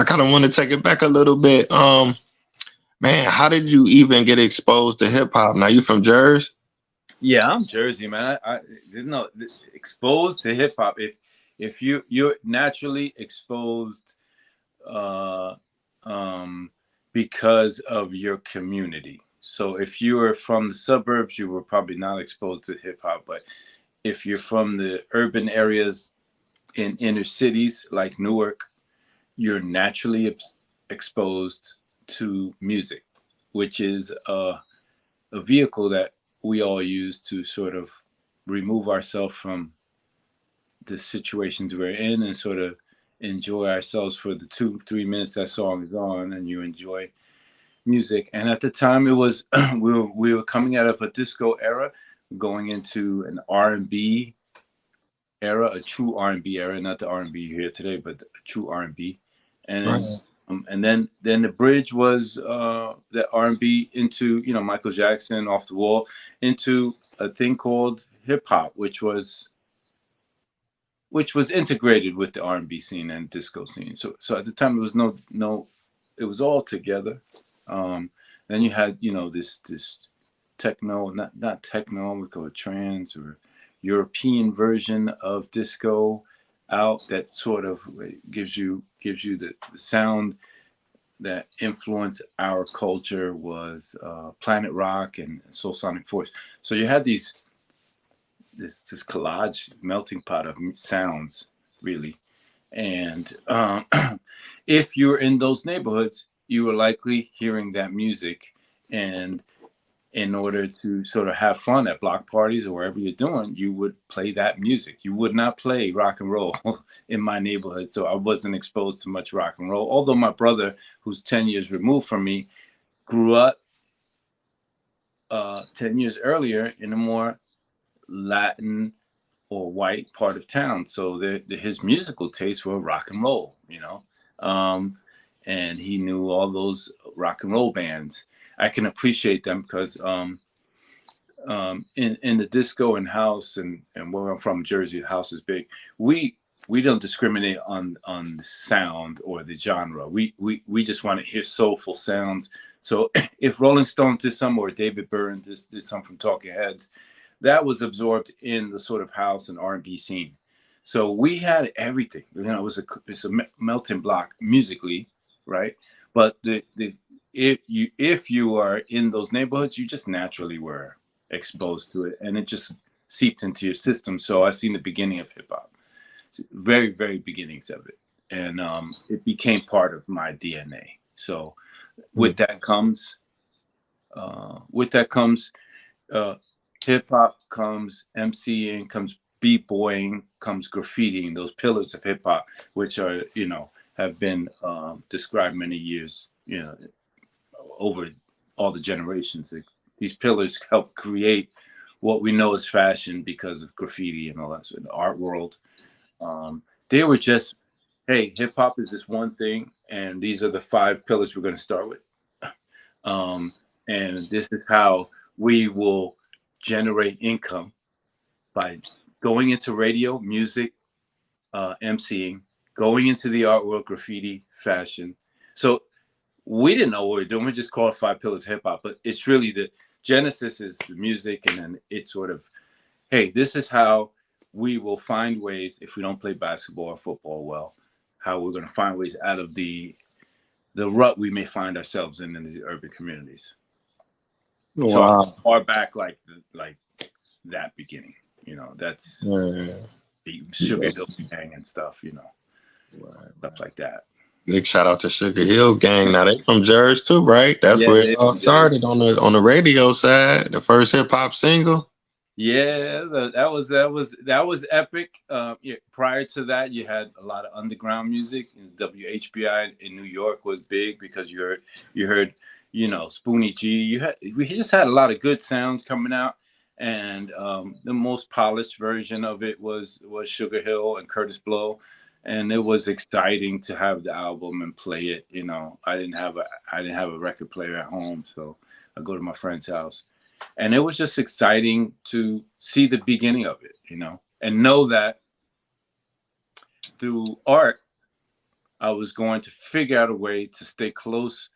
I kind of want to take it back a little bit. Man, how did you even get exposed to hip hop? Now you from Jersey? Yeah, I'm Jersey, man. I you know exposed to hip hop. If you're naturally exposed, uh, um, because of your community. So if you were from the suburbs, you were probably not exposed to hip hop. But if you're from the urban areas in inner cities like Newark, you're naturally exposed to music, which is a vehicle that we all use to sort of remove ourselves from the situations we're in and sort of enjoy ourselves for the 2 3 minutes that song is on, and you enjoy music. And at the time, it was we were coming out of a disco era, going into an R&B era, a true R&B era, not the R&B you hear today, but a true R&B. And then Right. and then the bridge was the R&B into, Michael Jackson, Off the Wall, into a thing called hip hop, which was integrated with the R&B scene and disco scene. So at the time it was no, it was all together. Um, then you had, this techno, not techno, we call it trance or European version of disco out that sort of gives you the sound that influenced our culture was Planet Rock and Soul Sonic Force. So you had this collage melting pot of sounds, really. And if you're in those neighborhoods, you were likely hearing that music. And in order to sort of have fun at block parties or wherever you're doing, you would play that music. You would not play rock and roll in my neighborhood. So I wasn't exposed to much rock and roll. Although my brother, who's 10 years removed from me, grew up 10 years earlier in a more Latin or white part of town. So his musical tastes were rock and roll. Um, and he knew all those rock and roll bands. I can appreciate them because in the disco and house and where I'm from, Jersey, the house is big. We don't discriminate on the sound or the genre. We just want to hear soulful sounds. So if Rolling Stones did some, or David Byrne did some from Talking Heads, that was absorbed in the sort of house and R&B scene. So we had everything. It's a melting block musically, right? But if you are in those neighborhoods, you just naturally were exposed to it, and it just seeped into your system. So I seen the beginning of hip hop, very very beginnings of it, and it became part of my DNA. So with that comes, with that comes uh, hip hop, comes MCing, comes b-boying, comes graffitiing. Those pillars of hip hop, which are have been described many years, over all the generations. These pillars help create what we know as fashion because of graffiti and all that. So in the art world, they were just, hey, hip hop is this one thing, and these are the 5 pillars we're going to start with. Um, and this is how we will generate income by going into radio, music, MCing, going into the art world, graffiti, fashion. So we didn't know what we were doing. We just called it 5 pillars of hip hop, but it's really the genesis is the music, and then it's sort of, hey, this is how we will find ways, if we don't play basketball or football well, how we're going to find ways out of the rut we may find ourselves in these urban communities. So I Wow. far back like that beginning, that's Yeah. the Sugar Hill Gang and stuff, Right. stuff like that. Big shout out to Sugar Hill Gang. Now they from Jersey too, right? That's Yeah, where it they're all from Jersey. started on the radio side. The first hip hop single. Yeah, that was epic. Yeah, prior to that, you had a lot of underground music. WHBI in New York was big because you heard Spoonie G. We just had a lot of good sounds coming out, and the most polished version of it was Sugar Hill and Curtis Blow, and it was exciting to have the album and play it. I didn't have a record player at home, so I go to my friend's house, and it was just exciting to see the beginning of it, and know that through art, I was going to figure out a way to stay close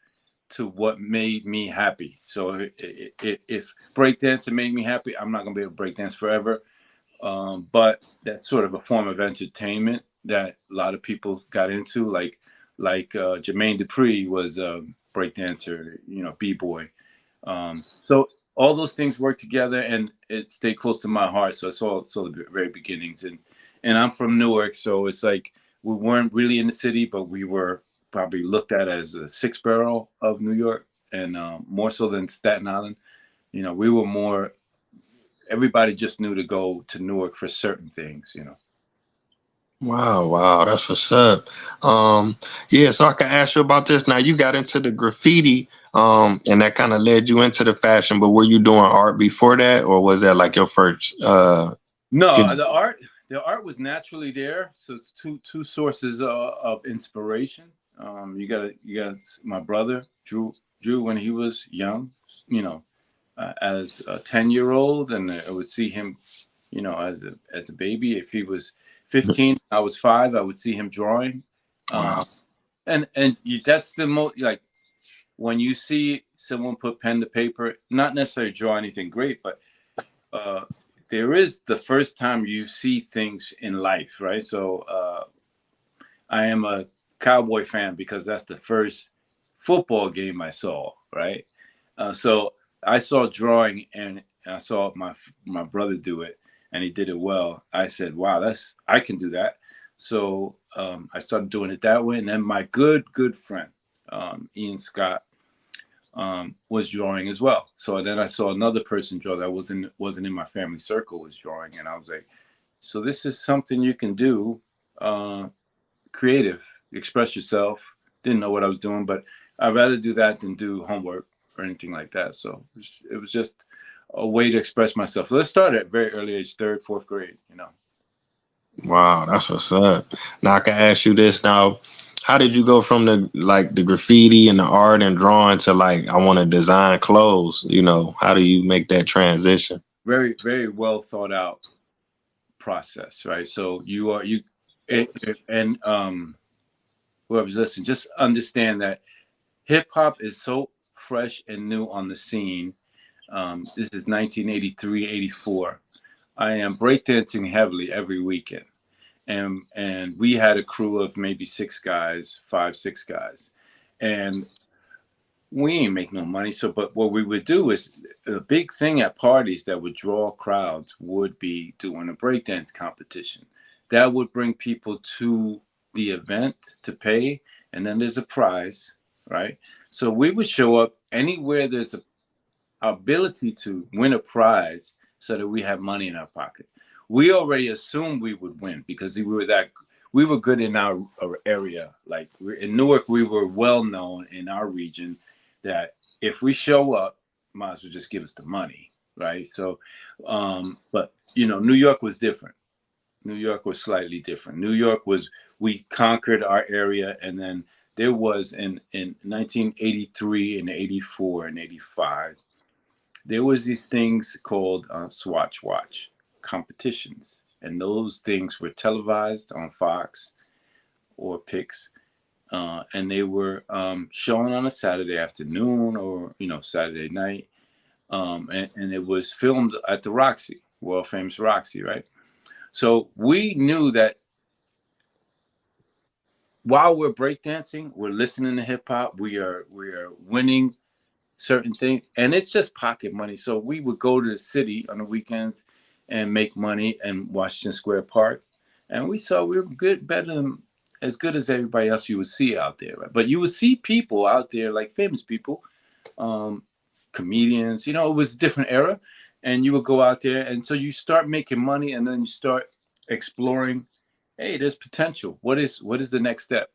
to what made me happy. So if breakdancing made me happy, I'm not gonna be able to breakdance forever. But that's sort of a form of entertainment that a lot of people got into, like Jermaine Dupri was a breakdancer, b-boy. So all those things work together, and it stayed close to my heart. So it's all the very beginnings, and I'm from Newark, so it's like we weren't really in the city, but we were probably looked at as a six borough of New York, and more so than Staten Island. We were more. Everybody just knew to go to Newark for certain things. Wow, that's what's up. Yeah, so I can ask you about this. Now you got into the graffiti, and that kind of led you into the fashion, but were you doing art before that, or was that like your first No, get- the art was naturally there. So it's two sources of inspiration. You got my brother drew when he was young, as a 10-year-old, and I would see him, as a baby. If he was 15, I was 5, I would see him drawing. wow. That's the most, like, when you see someone put pen to paper, not necessarily draw anything great, but there is the first time you see things in life, right? So I am a Cowboy fan because that's the first football game I saw, right? So I saw drawing, and I saw my brother do it, and he did it well. I said, "Wow, I can do that." So I started doing it that way, and then my good friend Ian Scott was drawing as well. So then I saw another person draw that wasn't in my family circle was drawing, and I was like, "So this is something you can do, creative, express yourself." Didn't know what I was doing, but I'd rather do that than do homework or anything like that. So it was just a way to express myself. So let's start at very early age, 3rd, 4th grade. Wow, that's what's up. Now I can ask you this now. How did you go from the graffiti and the art and drawing to like I want to design clothes? How do you make that transition? Very, very well thought out process, right? So and whoever's listening, just understand that hip hop is so fresh and new on the scene. This is 1983, 84. I am breakdancing heavily every weekend. And we had a crew of maybe 6 guys, 5, 6 guys. And we ain't make no money. So, but what we would do is a big thing at parties that would draw crowds would be doing a breakdance competition. That would bring people to the event to pay, and then there's a prize, right? So we would show up anywhere there's a ability to win a prize so that we have money in our pocket. We already assumed we would win because we were good in our area. Like in Newark, we were well known in our region that if we show up, might as well just give us the money, right? So, but New York was different. New York was slightly different. New York was, we conquered our area, and then there was in 1983 and 84 and 85, there was these things called Swatch Watch competitions, and those things were televised on Fox or Pix, and they were shown on a Saturday afternoon or Saturday night, and it was filmed at the Roxy, world famous Roxy, right? So we knew that while we're breakdancing, we're listening to hip hop, we are winning certain things, and it's just pocket money. So we would go to the city on the weekends and make money in Washington Square Park, and we saw we were as good as everybody else you would see out there, right? But you would see people out there, like famous people, comedians. It was a different era, and you would go out there, and so you start making money, and then you start exploring. Hey, there's potential. What is the next step?